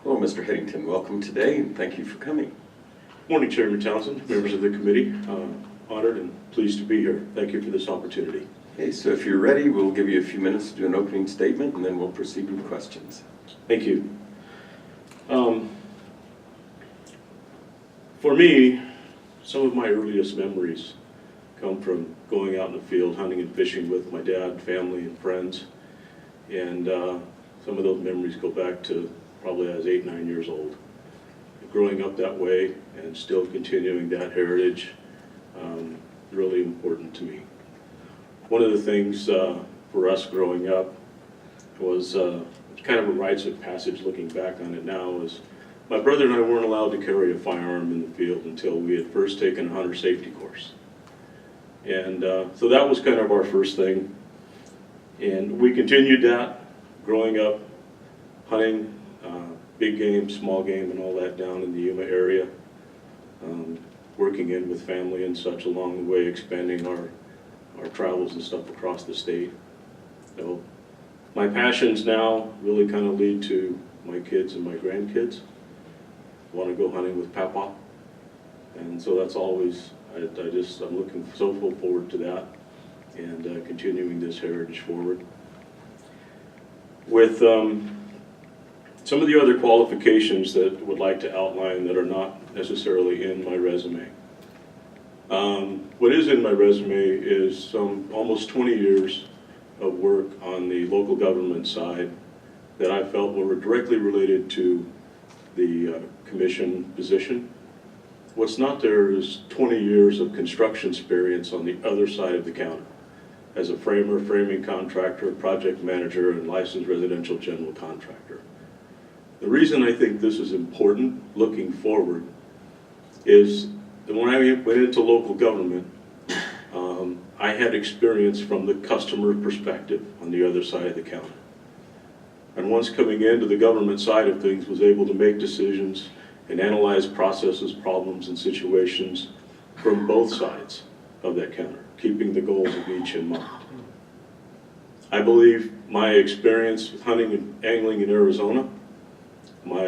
Hello, Mr. Headington. Welcome today, and thank you for coming. Morning, Chairman Townsend, members of the committee. Honored and pleased to be here. Thank you for this opportunity. Okay, so if you're ready, we'll give you a few minutes to do an opening statement, and then we'll proceed with questions. Thank you. For me, some of my earliest memories come from going out in the field hunting and fishing with my dad, family, and friends. And some of those memories go back to probably I was 8, 9 years old. Growing up that way and still continuing that heritage, really important to me. One of the things for us growing up was kind of a rites of passage looking back on it now is my brother and I weren't allowed to carry a firearm in the field until we had first taken a hunter safety course. And so that was kind of our first thing. And we continued that growing up, hunting big game, small game, and all that down in the Yuma area. Working in with family and such along the way, expanding our travels and stuff across the state. So my passions now really kind of lead to my kids and my grandkids. Want to go hunting with Papa. And so that's always, I'm looking so forward to that and continuing this heritage forward. With some of the other qualifications that I would like to outline that are not necessarily in my resume. What is in my resume is some almost 20 years of work on the local government side that I felt were directly related to the commission position. What's not there is 20 years of construction experience on the other side of the counter as a framer, framing contractor, project manager, and licensed residential general contractor. The reason I think this is important looking forward is that when I went into local government, I had experience from the customer perspective on the other side of the counter. And once coming into the government side of things, was able to make decisions and analyze processes, problems, and situations from both sides of that counter, keeping the goals of each in mind. I believe my experience with hunting and angling in Arizona, my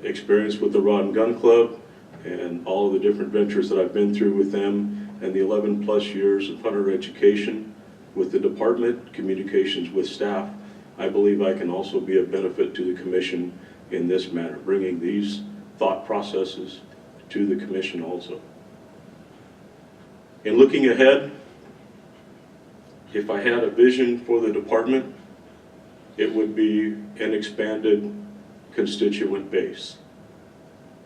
experience with the Rod and Gun Club, and all of the different ventures that I've been through with them, and the 11 plus years of hunter education with the department, communications with staff, I believe I can also be a benefit to the commission in this manner, bringing these thought processes to the commission also. In looking ahead, if I had a vision for the department, it would be an expanded constituent base.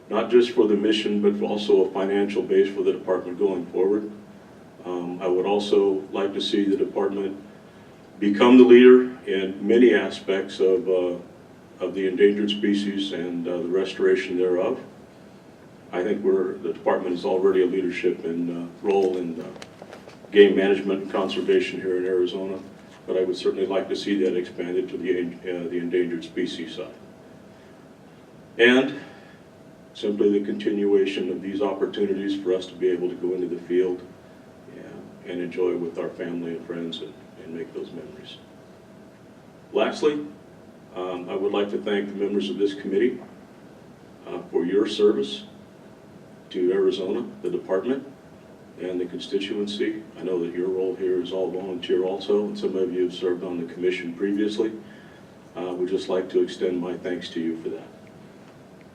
Not just for the mission, but also a financial base for the department going forward. I would also like to see the department become the leader in many aspects of the endangered species and the restoration thereof. I think the department is already a leadership role in game management and conservation here in Arizona, but I would certainly like to see that expanded to the endangered species side. And simply the continuation of these opportunities for us to be able to go into the field and enjoy with our family and friends and make those memories. Lastly, I would like to thank the members of this committee for your service to Arizona, the department, and the constituency. I know that your role here is all volunteer also, and some of you have served on the commission previously. Would just like to extend my thanks to you for that.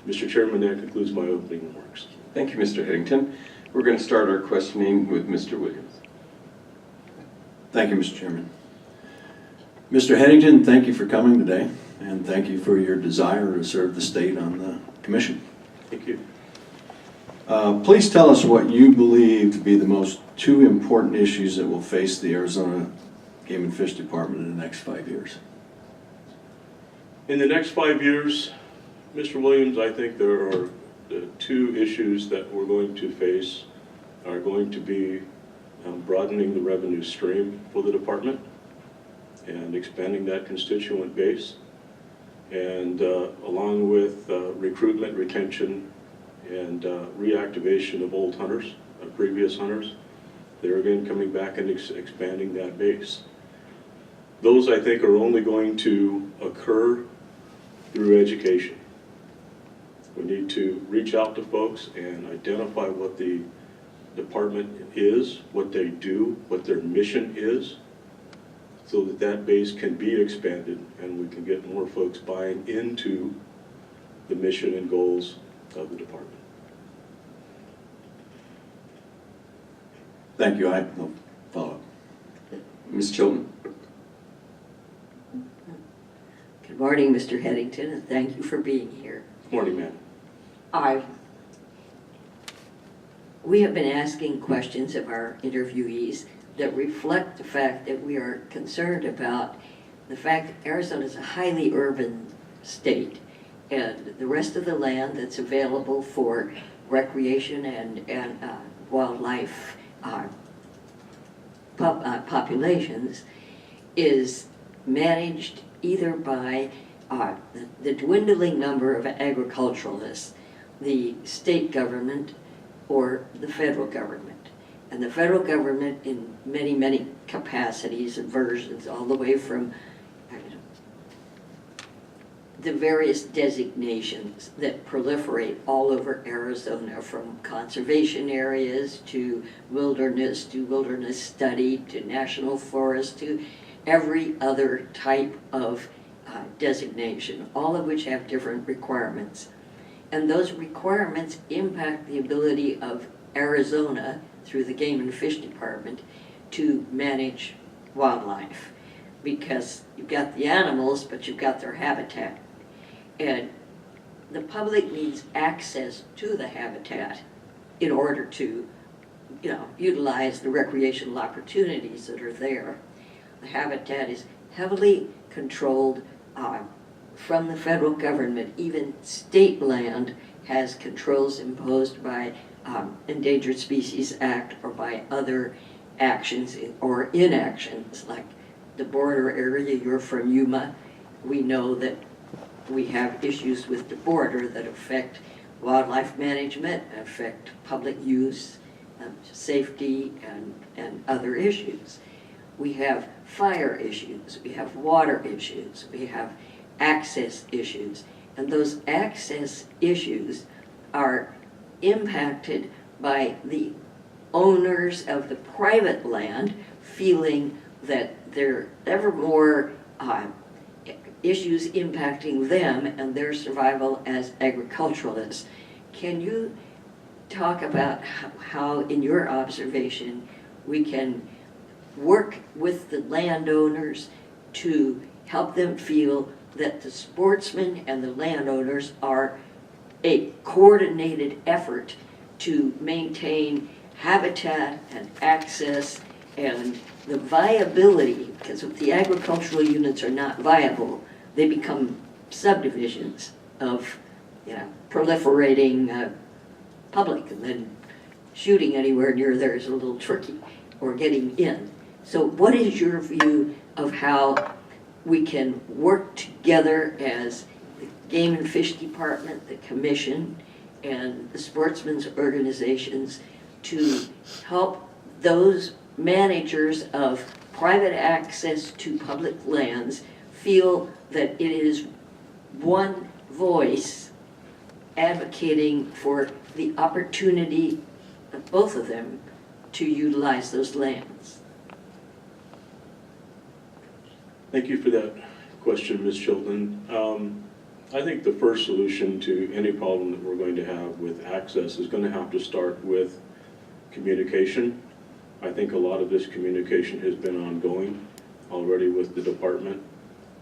Mr. Chairman, that concludes my opening remarks. Thank you, Mr. Headington. We're going to start our questioning with Mr. Williams. Thank you, Mr. Chairman. Mr. Headington, thank you for coming today, and thank you for your desire to serve the state on the commission. Thank you. Please tell us what you believe to be the most two important issues that will face the Arizona Game and Fish Department in the next 5 years. In the next 5 years, Mr. Williams, I think there are the two issues that we're going to face are going to be broadening the revenue stream for the department and expanding that constituent base, and along with recruitment, retention, and reactivation of old hunters, previous hunters. They're again coming back and expanding that base. Those, I think, are only going to occur through education. need to reach out to folks and identify what the department is, what they do, what their mission is, so that that base can be expanded and we can get more folks buying into the mission and goals of the department. Thank you. I have no follow-up. Ms. Chilton? Good morning, Mr. Headington, and thank you for being here. Morning, ma'am. We have been asking questions of our interviewees that reflect the fact that we are concerned about the fact that Arizona is a highly urban state, and the rest of the land that's available for recreation and wildlife populations is managed either by the dwindling number of agriculturalists, the state government, or the federal government. And the federal government in many, many capacities and versions, all the way from the various designations that proliferate all over Arizona, from conservation areas to wilderness study to national forest to every other type of designation, all of which have different requirements. And those requirements impact the ability of Arizona, through the Game and Fish Department, to manage wildlife. Because you've got the animals, but you've got their habitat. And the public needs access to the habitat in order to, utilize the recreational opportunities that are there. The habitat is heavily controlled from the federal government. Even state land has controls imposed by Endangered Species Act or by other actions or inactions, like the border area. You're from Yuma. We know that we have issues with the border that affect wildlife management, affect public use, safety, and other issues. We have fire issues, we have water issues, we have access issues, and those access issues are impacted by the owners of the private land feeling that there are ever more issues impacting them and their survival as agriculturalists. Can you talk about how, in your observation, we can work with the landowners to help them feel that the sportsmen and the landowners are a coordinated effort to maintain habitat and access and the viability, because if the agricultural units are not viable, they become subdivisions of, proliferating public, and then shooting anywhere near there is a little tricky, or getting in. So what is your view of how we can work together as the Game and Fish Department, the Commission, and the sportsmen's organizations to help those managers of private access to public lands feel that it is one voice advocating for the opportunity of both of them to utilize those lands? Thank you for that question, Ms. Chilton. I think the first solution to any problem that we're going to have with access is going to have to start with communication. I think a lot of this communication has been ongoing already with the department.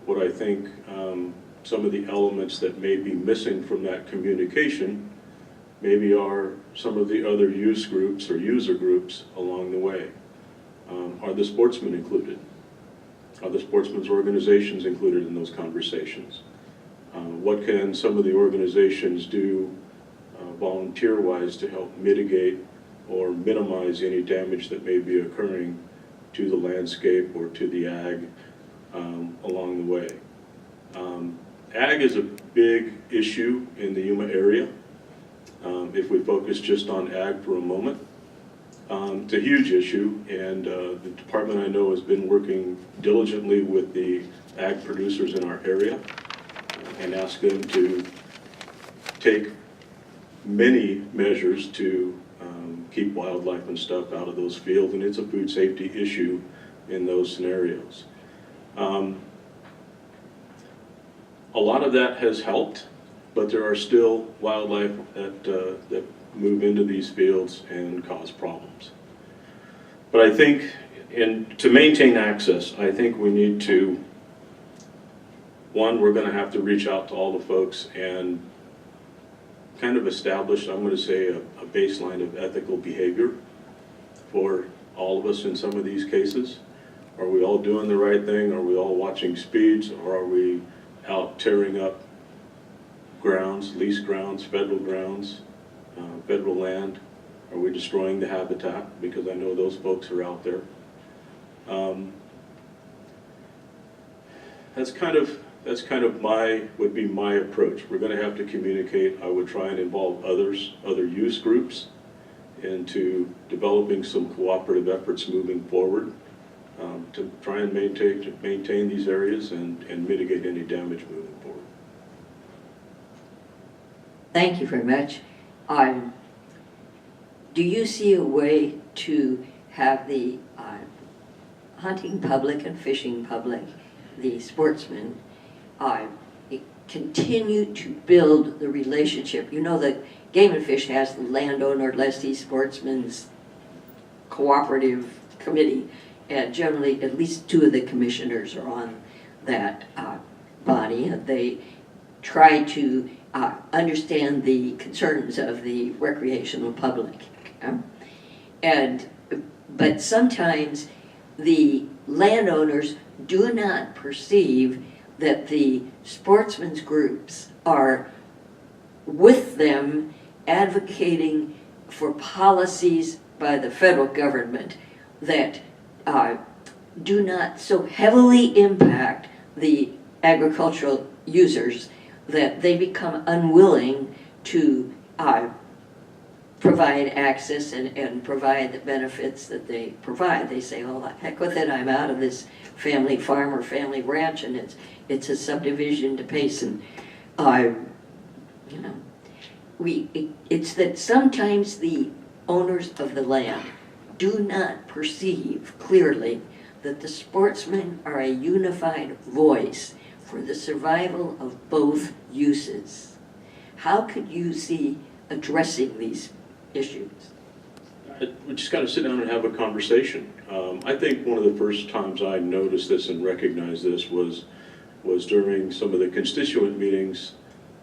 What I think some of the elements that may be missing from that communication maybe are some of the other use groups or user groups along the way. Are the sportsmen included? Are the sportsmen's organizations included in those conversations? What can some of the organizations do volunteer-wise to help mitigate or minimize any damage that may be occurring to the landscape or to the ag along the way? Ag is a big issue in the Yuma area. If we focus just on ag for a moment, it's a huge issue, and the department, I know, has been working diligently with the ag producers in our area and asked them to take many measures to keep wildlife and stuff out of those fields, and it's a food safety issue in those scenarios. A lot of that has helped, but there are still wildlife that move into these fields and cause problems. But I think, to maintain access, I think we need to, one, we're going to have to reach out to all the folks and kind of establish, I'm going to say, a baseline of ethical behavior for all of us in some of these cases. Are we all doing the right thing? Are we all watching speeds? Or are we out tearing up grounds, leased grounds, federal land? Are we destroying the habitat? Because I know those folks are out there. That's kind of would be my approach. We're going to have to communicate. I would try and involve other use groups into developing some cooperative efforts moving forward to try and maintain these areas and mitigate any damage moving forward. Thank you very much. Do you see a way to have the hunting public and fishing public, the sportsmen, continue to build the relationship? You know that Game and Fish has the landowner, lessee, sportsman's cooperative committee, and generally at least two of the commissioners are on that body, and they try to understand the concerns of the recreational public. But sometimes the landowners do not perceive that the sportsmen's groups are with them advocating for policies by the federal government that do not so heavily impact the agricultural users that they become unwilling to provide access and provide the benefits that they provide. They say, oh, heck with it, I'm out of this family farm or family ranch, and it's a subdivision to Payson. It's that sometimes the owners of the land do not perceive clearly that the sportsmen are a unified voice for the survival of both uses. How could you see addressing these issues? We just got to sit down and have a conversation. I think one of the first times I noticed this and recognized this was during some of the constituent meetings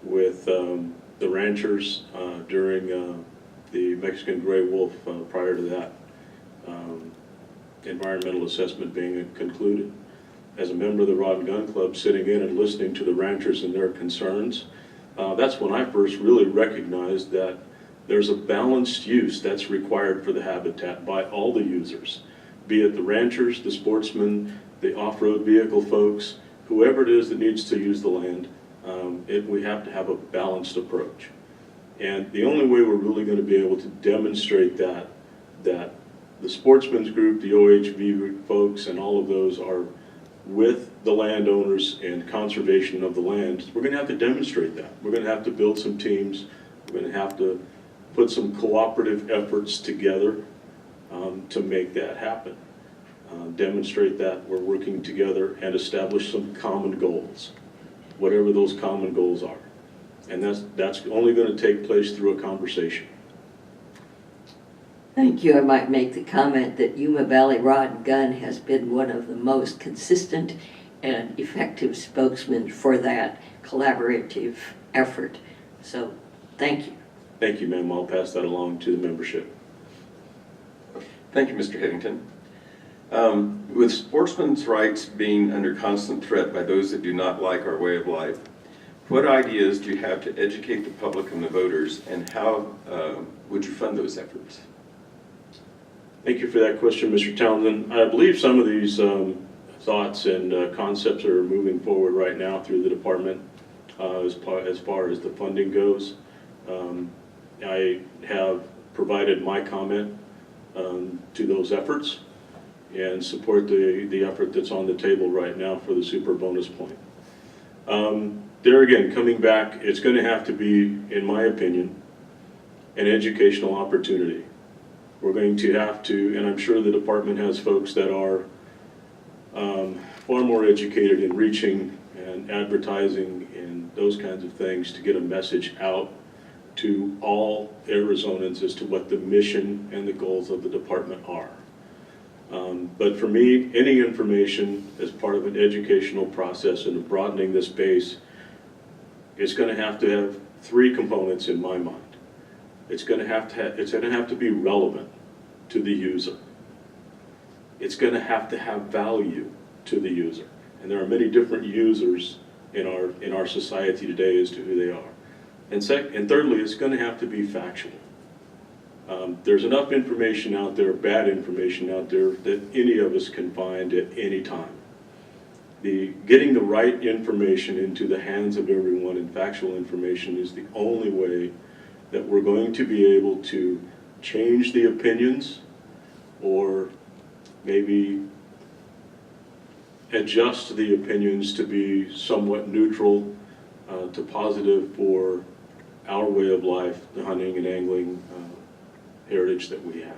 with the ranchers during the Mexican gray wolf prior to that environmental assessment being concluded. As a member of the Rod and Gun Club, sitting in and listening to the ranchers and their concerns, that's when I first really recognized that there's a balanced use that's required for the habitat by all the users, be it the ranchers, the sportsmen, the off-road vehicle folks, whoever it is that needs to use the land. We have to have a balanced approach. And the only way we're really going to be able to demonstrate that the sportsmen's group, the OHV folks, and all of those are with the landowners and conservation of the land, we're going to have to demonstrate that. We're going to have to build some teams. We're going to have to put some cooperative efforts together to make that happen. Demonstrate that we're working together and establish some common goals, whatever those common goals are. And that's only going to take place through a conversation. Thank you. I might make the comment that Yuma Valley Rod and Gun has been one of the most consistent and effective spokesmen for that collaborative effort. So, thank you. Thank you, ma'am. I'll pass that along to the membership. Thank you, Mr. Headington. With sportsmen's rights being under constant threat by those that do not like our way of life, what ideas do you have to educate the public and the voters, and how would you fund those efforts? Thank you for that question, Mr. Townsend. I believe some of these thoughts and concepts are moving forward right now through the department as far as the funding goes. I have provided my comment to those efforts and support the effort that's on the table right now for the super bonus point. There again, coming back, it's going to have to be, in my opinion, an educational opportunity. We're going to have to, and I'm sure the department has folks that are far more educated in reaching and advertising and those kinds of things to get a message out to all Arizonans as to what the mission and the goals of the department are. But for me, any information as part of an educational process and broadening this base is going to have 3 components in my mind. It's going to have to be relevant to the user. It's going to have value to the user. And there are many different users in our society today as to who they are. And thirdly, it's going to have to be factual. There's enough information out there, bad information out there, that any of us can find at any time. Getting the right information into the hands of everyone, and factual information, is the only way that we're going to be able to change the opinions, or maybe adjust the opinions to be somewhat neutral to positive for our way of life, the hunting and angling heritage that we have.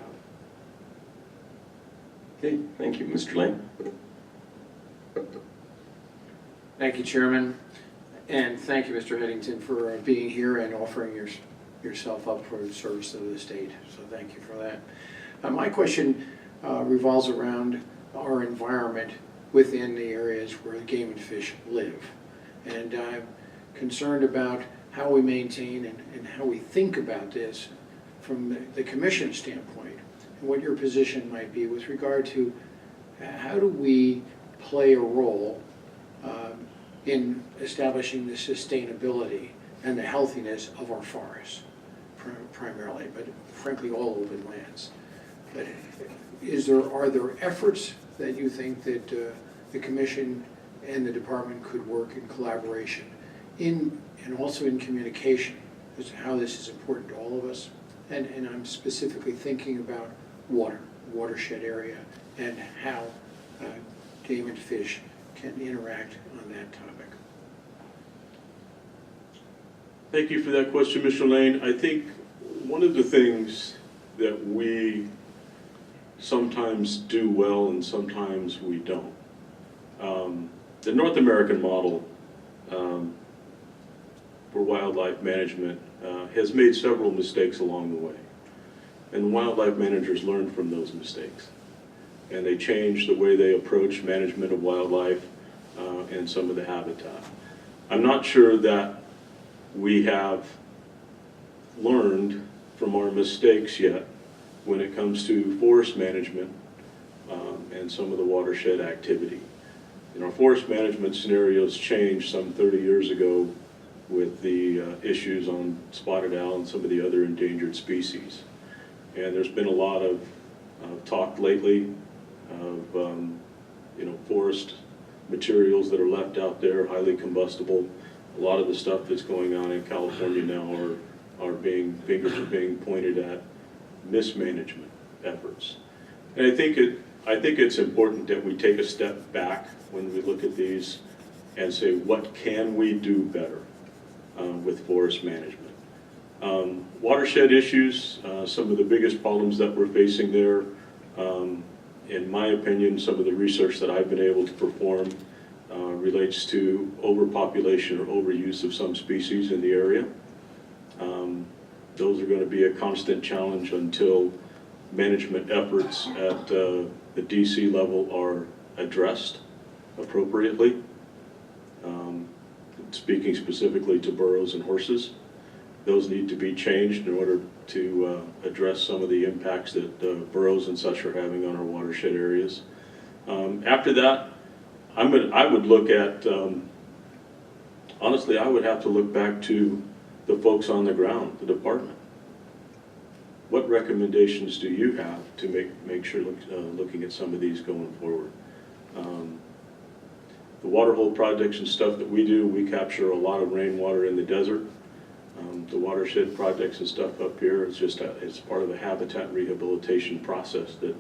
Okay, thank you, Mr. Lane. Thank you, Chairman, and thank you, Mr. Headington, for being here and offering yourself up for the service of the state. So thank you for that. My question revolves around our environment within the areas where the game and fish live. And I'm concerned about how we maintain and how we think about this from the commission standpoint, and what your position might be with regard to how do we play a role in establishing the sustainability and the healthiness of our forests, primarily, but frankly all open lands. But are there efforts that you think that the commission and the department could work in collaboration and also in communication as to how this is important to all of us? And I'm specifically thinking about watershed area, and how game and fish can interact on that topic. Thank you for that question, Mr. Lane. I think one of the things that we sometimes do well and sometimes we don't. The North American model for wildlife management has made several mistakes along the way. And wildlife managers learn from those mistakes. And they change the way they approach management of wildlife and some of the habitat. I'm not sure that we have learned from our mistakes yet when it comes to forest management and some of the watershed activity. Our forest management scenarios changed some 30 years ago with the issues on spotted owl and some of the other endangered species. And there's been a lot of talk lately of forest materials that are left out there, highly combustible. A lot of the stuff that's going on in California now fingers are being pointed at mismanagement efforts. And I think it's important that we take a step back when we look at these and say, what can we do better with forest management? Watershed issues, some of the biggest problems that we're facing there, in my opinion, some of the research that I've been able to perform relates to overpopulation or overuse of some species in the area. Those are going to be a constant challenge until management efforts at the DC level are addressed appropriately. Speaking specifically to burros and horses, those need to be changed in order to address some of the impacts that burros and such are having on our watershed areas. After that, I would look at, honestly, I would have to look back to the folks on the ground, the department. What recommendations do you have to make sure looking at some of these going forward? The water hole projects and stuff that we do, we capture a lot of rainwater in the desert. The watershed projects and stuff up here, it's part of a habitat rehabilitation process that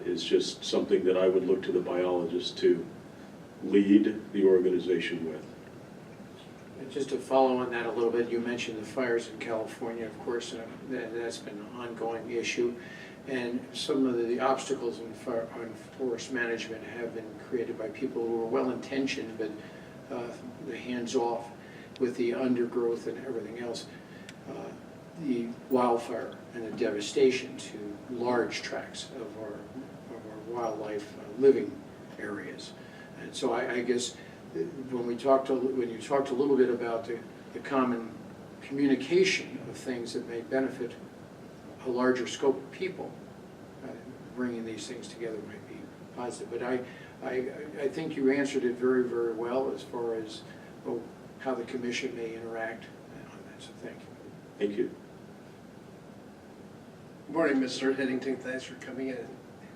is just something that I would look to the biologist to lead the organization with. just to follow on that a little bit, you mentioned the fires in California, of course, that's been an ongoing issue. And some of the obstacles in forest management have been created by people who are well-intentioned, but the hands-off with the undergrowth and everything else. The wildfire and the devastation to large tracts of our wildlife living areas. And so I guess when you talked a little bit about the common communication of things that may benefit a larger scope of people, bringing these things together might be positive. But I think you answered it very, very well as far as how the commission may interact on that, so thank you. Thank you. Good morning, Mr. Headington. Thanks for coming in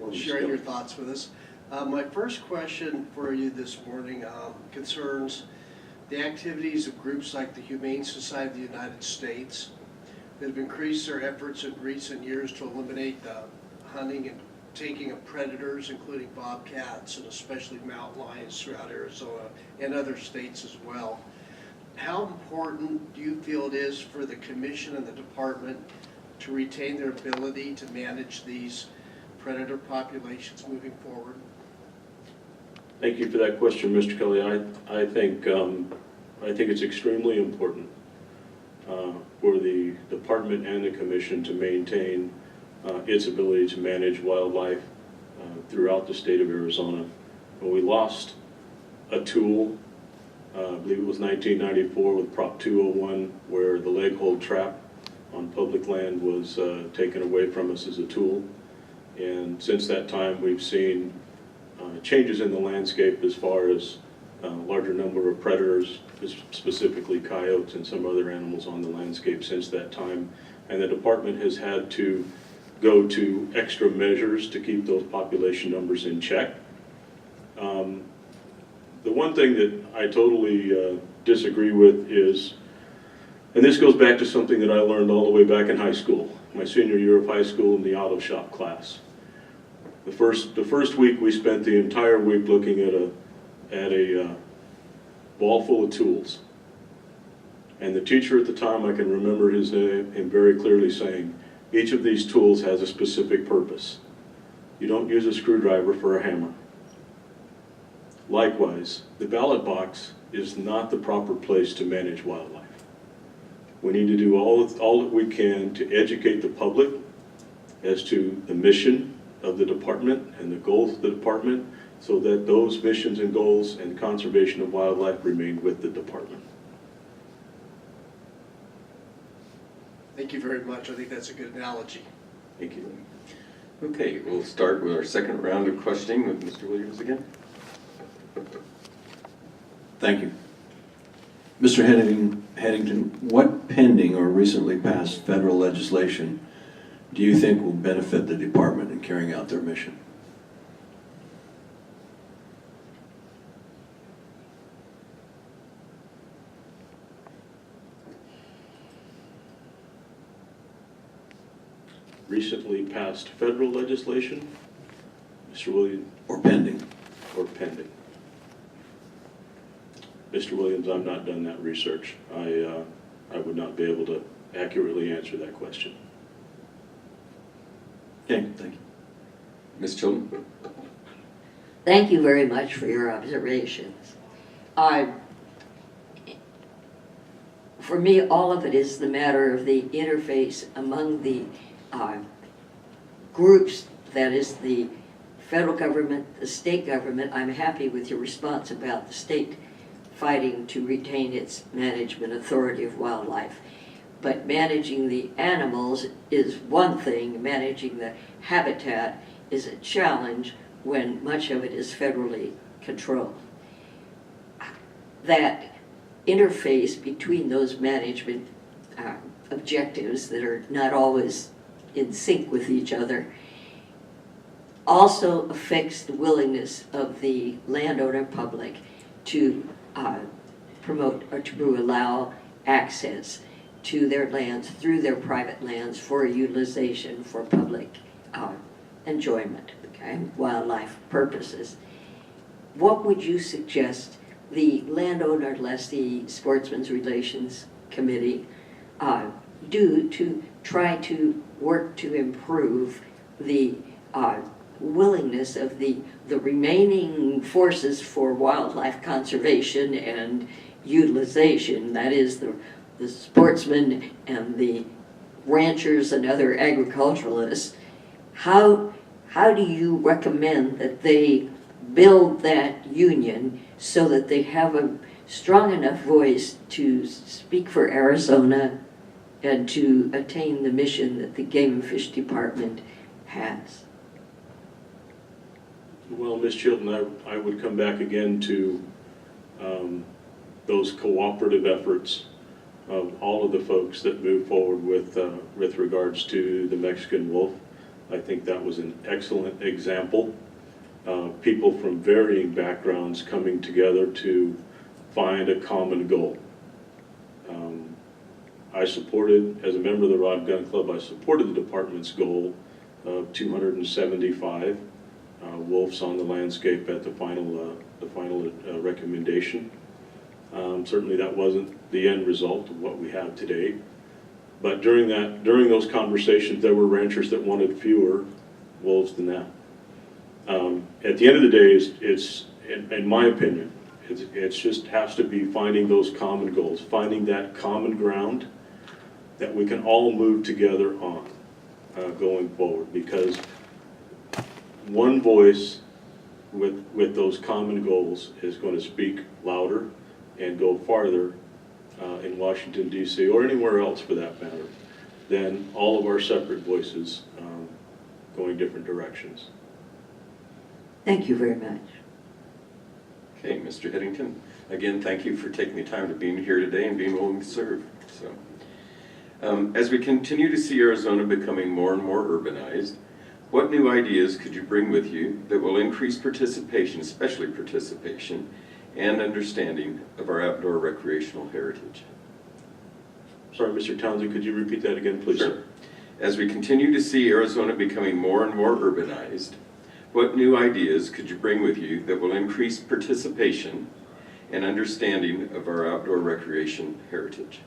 and sharing your thoughts with us. My first question for you this morning concerns the activities of groups like the Humane Society of the United States that have increased their efforts in recent years to eliminate the hunting and taking of predators, including bobcats and especially mountain lions throughout Arizona and other states as well. How important do you feel it is for the commission and the department to retain their ability to manage these predator populations moving forward? Thank you for that question, Mr. Kelly. I think it's extremely important for the department and the commission to maintain its ability to manage wildlife throughout the state of Arizona. When we lost a tool, I believe it was 1994 with Prop 201, where the leg hold trap on public land was taken away from us as a tool. And since that time, we've seen changes in the landscape as far as a larger number of predators, specifically coyotes and some other animals on the landscape since that time. And the department has had to go to extra measures to keep those population numbers in check. The one thing that I totally disagree with is, and this goes back to something that I learned all the way back in high school, my senior year of high school in the auto shop class. The first week we spent the entire week looking at a ball full of tools. And the teacher at the time, I can remember his name, and very clearly saying, each of these tools has a specific purpose. You don't use a screwdriver for a hammer. Likewise, the ballot box is not the proper place to manage wildlife. We need to do all that we can to educate the public as to the mission of the department and the goals of the department, so that those missions and goals and conservation of wildlife remain with the department. Thank you very much. I think that's a good analogy. Thank you. Okay, we'll start with our second round of questioning with Mr. Williams again. Thank you. Mr. Headington, what pending or recently passed federal legislation do you think will benefit the department in carrying out their mission? Recently passed federal legislation, Mr. Williams, Or pending? or pending? Mr. Williams, I've not done that research. I would not be able to accurately answer that question. Okay, thank you. Ms. Chilton? Thank you very much for your observations. For me, all of it is the matter of the interface among the groups, that is the federal government, the state government. I'm happy with your response about the state fighting to retain its management authority of wildlife. But managing the animals is one thing, managing the habitat is a challenge when much of it is federally controlled. That interface between those management objectives that are not always in sync with each other also affects the willingness of the landowner public to promote or to allow access to their lands through their private lands for utilization for public enjoyment, okay, wildlife purposes. What would you suggest the landowner lessee sportsman's relations committee do to try to work to improve the willingness of the remaining forces for wildlife conservation and utilization, that is the sportsmen and the ranchers and other agriculturalists, how do you recommend that they build that union so that they have a strong enough voice to speak for Arizona and to attain the mission that the Game and Fish Department has? Well, Ms. Chilton, I would come back again to those cooperative efforts of all of the folks that move forward with regards to the Mexican wolf. I think that was an excellent example. People from varying backgrounds coming together to find a common goal. I supported, as a member of the Rod Gun Club, I supported the department's goal of 275 wolves on the landscape at the final recommendation. Certainly that wasn't the end result of what we have today. But during those conversations, there were ranchers that wanted fewer wolves than that. At the end of the day, it's in my opinion, it's just has to be finding those common goals, finding that common ground that we can all move together on going forward. Because one voice with those common goals is going to speak louder and go farther in Washington, D.C., or anywhere else for that matter, than all of our separate voices going different directions. Thank you very much. Okay, Mr. Headington, again, thank you for taking the time to be here today and being willing to serve. As we continue to see Arizona becoming more and more urbanized, what new ideas could you bring with you that will increase participation, especially participation, and understanding of our outdoor recreational heritage? Sorry, Mr. Townsend, could you repeat that again, please? Sure. As we continue to see Arizona becoming more and more urbanized, what new ideas could you bring with you that will increase participation and understanding of our outdoor recreation heritage?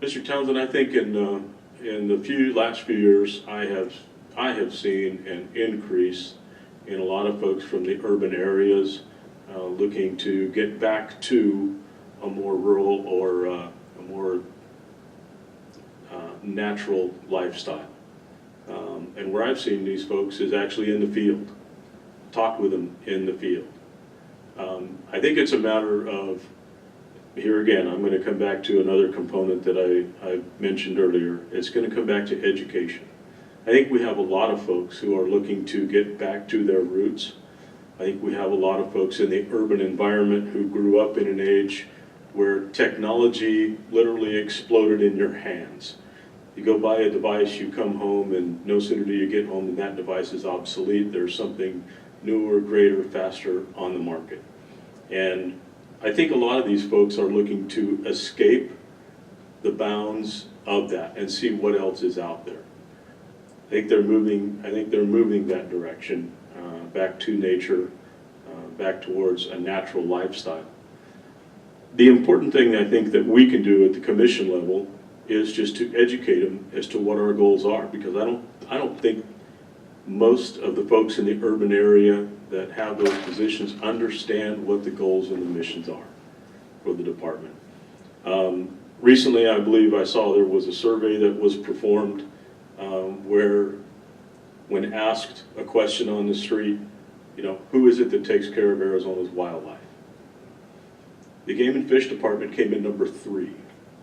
Mr. Townsend, I think in the last few years, I have seen an increase in a lot of folks from the urban areas looking to get back to a more rural or a more natural lifestyle. And where I've seen these folks is actually in the field, talked with them in the field. I think it's a matter of, here again, I'm going to come back to another component that I mentioned earlier. It's going to come back to education. I think we have a lot of folks who are looking to get back to their roots. I think we have a lot of folks in the urban environment who grew up in an age where technology literally exploded in your hands. You go buy a device, you come home, and no sooner do you get home than that device is obsolete. There's something newer, greater, faster on the market. And I think a lot of these folks are looking to escape the bounds of that and see what else is out there. I think they're moving that direction, back to nature, back towards a natural lifestyle. The important thing I think that we can do at the commission level is just to educate them as to what our goals are, because I don't think most of the folks in the urban area that have those positions understand what the goals and the missions are for the department. Recently, I believe I saw there was a survey that was performed where, when asked a question on the street, who is it that takes care of Arizona's wildlife? The Game and Fish Department came in number 3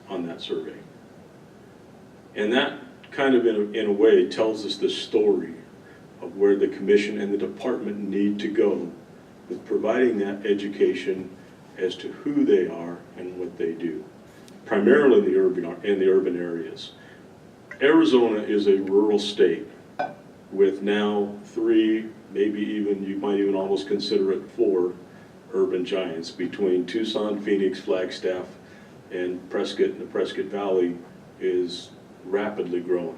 on that survey. And that kind of, in a way, tells us the story of where the commission and the department need to go with providing that education as to who they are and what they do, primarily in the urban areas. Arizona is a rural state with now 3, maybe even, you might even almost consider it 4 urban giants between Tucson, Phoenix, Flagstaff, and Prescott. And the Prescott Valley is rapidly growing.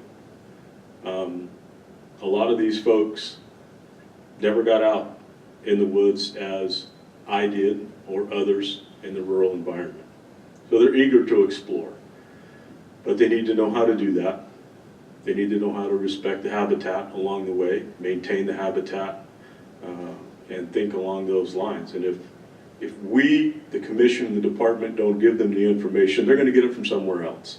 A lot of these folks never got out in the woods as I did or others in the rural environment. So they're eager to explore, but they need to know how to do that. They need to know how to respect the habitat along the way, maintain the habitat, and think along those lines. And if we, the commission and the department, don't give them the information, they're going to get it from somewhere else.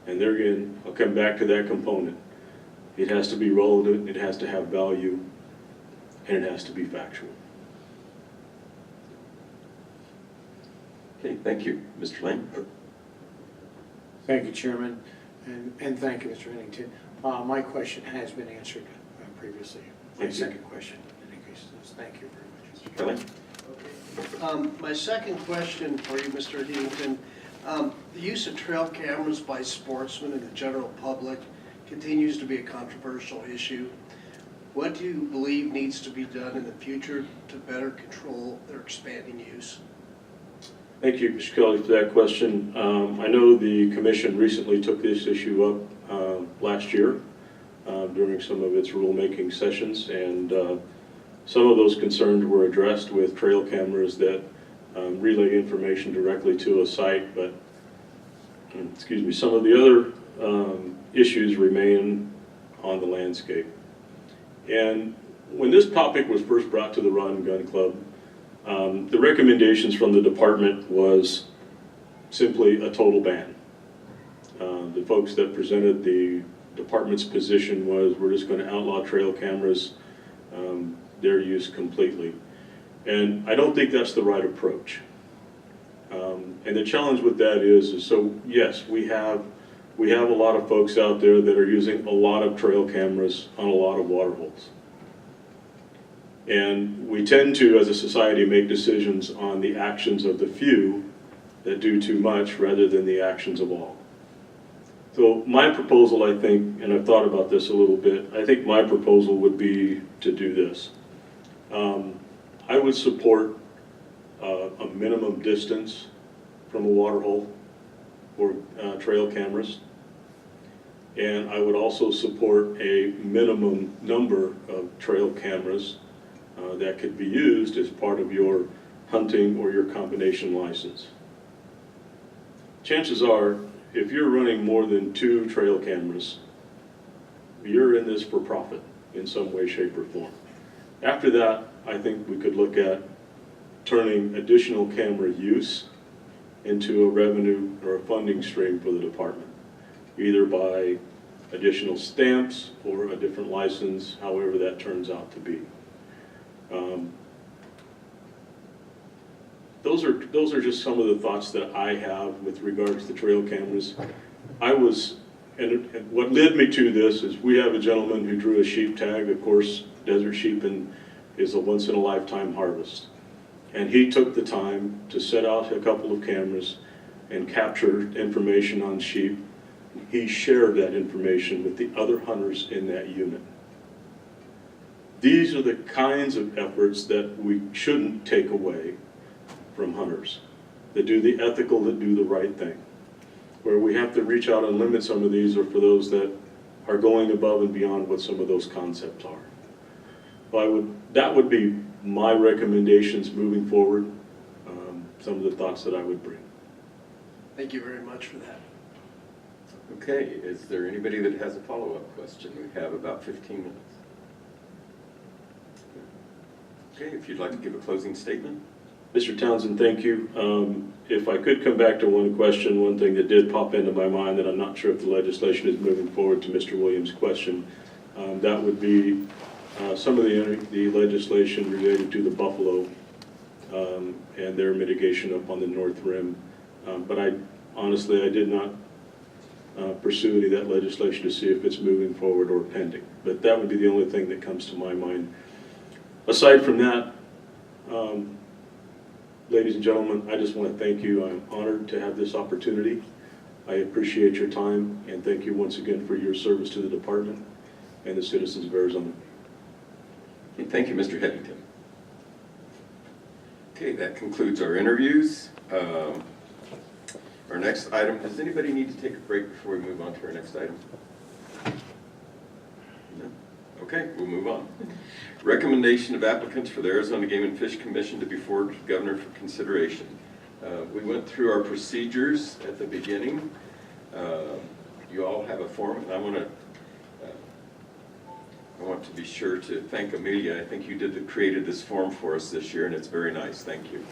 And they're again, I'll come back to that component. It has to be relevant, it has to have value, and it has to be factual. Okay, thank you. Mr. Lane? Thank you, Chairman, and thank you, Mr. Headington. My question has been answered previously. My Thank you. second question, in any case, thank you very much. Mr. Kelly? My second question for you, Mr. Headington, the use of trail cameras by sportsmen and the general public continues to be a controversial issue. What do you believe needs to be done in the future to better control their expanding use? Thank you, Mr. Kelly, for that question. I know the commission recently took this issue up last year during some of its rulemaking sessions, and some of those concerns were addressed with trail cameras that relay information directly to a site, but excuse me, some of the other issues remain on the landscape. And when this topic was first brought to the Rod and Gun Club, the recommendations from the department was simply a total ban. The folks that presented the department's position was, we're just going to outlaw trail cameras, their use completely. And I don't think that's the right approach. And the challenge with that is so yes, we have a lot of folks out there that are using a lot of trail cameras on a lot of water holes. And we tend to, as a society, make decisions on the actions of the few that do too much rather than the actions of all. So my proposal, I think, and I've thought about this a little bit, I think my proposal would be to do this. I would support a minimum distance from a water hole for trail cameras. And I would also support a minimum number of trail cameras that could be used as part of your hunting or your combination license. Chances are, if you're running more than 2 trail cameras, you're in this for profit in some way, shape, or form. After that, I think we could look at turning additional camera use into a revenue or a funding stream for the department, either by additional stamps or a different license, however that turns out to be. Those are just some of the thoughts that I have with regards to trail cameras. And what led me to this is we have a gentleman who drew a sheep tag. Of course, desert sheep is a once-in-a-lifetime harvest. And he took the time to set out a couple of cameras and capture information on sheep. He shared that information with the other hunters in that unit. These are the kinds of efforts that we shouldn't take away from hunters, that do the ethical, that do the right thing. Where we have to reach out and limit some of these are for those that are going above and beyond what some of those concepts are. So that would be my recommendations moving forward, some of the thoughts that I would bring. Thank you very much for that. Okay, is there anybody that has a follow-up question? We have about 15 minutes. Okay, if you'd like to give a closing statement. Mr. Townsend, thank you. If I could come back to one question, one thing that did pop into my mind that I'm not sure if the legislation is moving forward to Mr. Williams' question, that would be some of the legislation related to the buffalo and their mitigation up on the North Rim. But honestly, I did not pursue any of that legislation to see if it's moving forward or pending. But that would be the only thing that comes to my mind. Aside from that, ladies and gentlemen, I just want to thank you. I'm honored to have this opportunity. I appreciate your time, and thank you once again for your service to the department and the citizens of Arizona. Okay, thank you, Mr. Headington. Okay, that concludes our interviews. Our next item, does anybody need to take a break before we move on to our next item? No? Okay. Okay, we'll move on. Recommendation of applicants for the Arizona Game and Fish Commission to be forwarded to the governor for consideration. We went through our procedures at the beginning. You all have a form, and I want to be sure to thank Amelia. I think you created this form for us this year, and it's very nice. Thank you.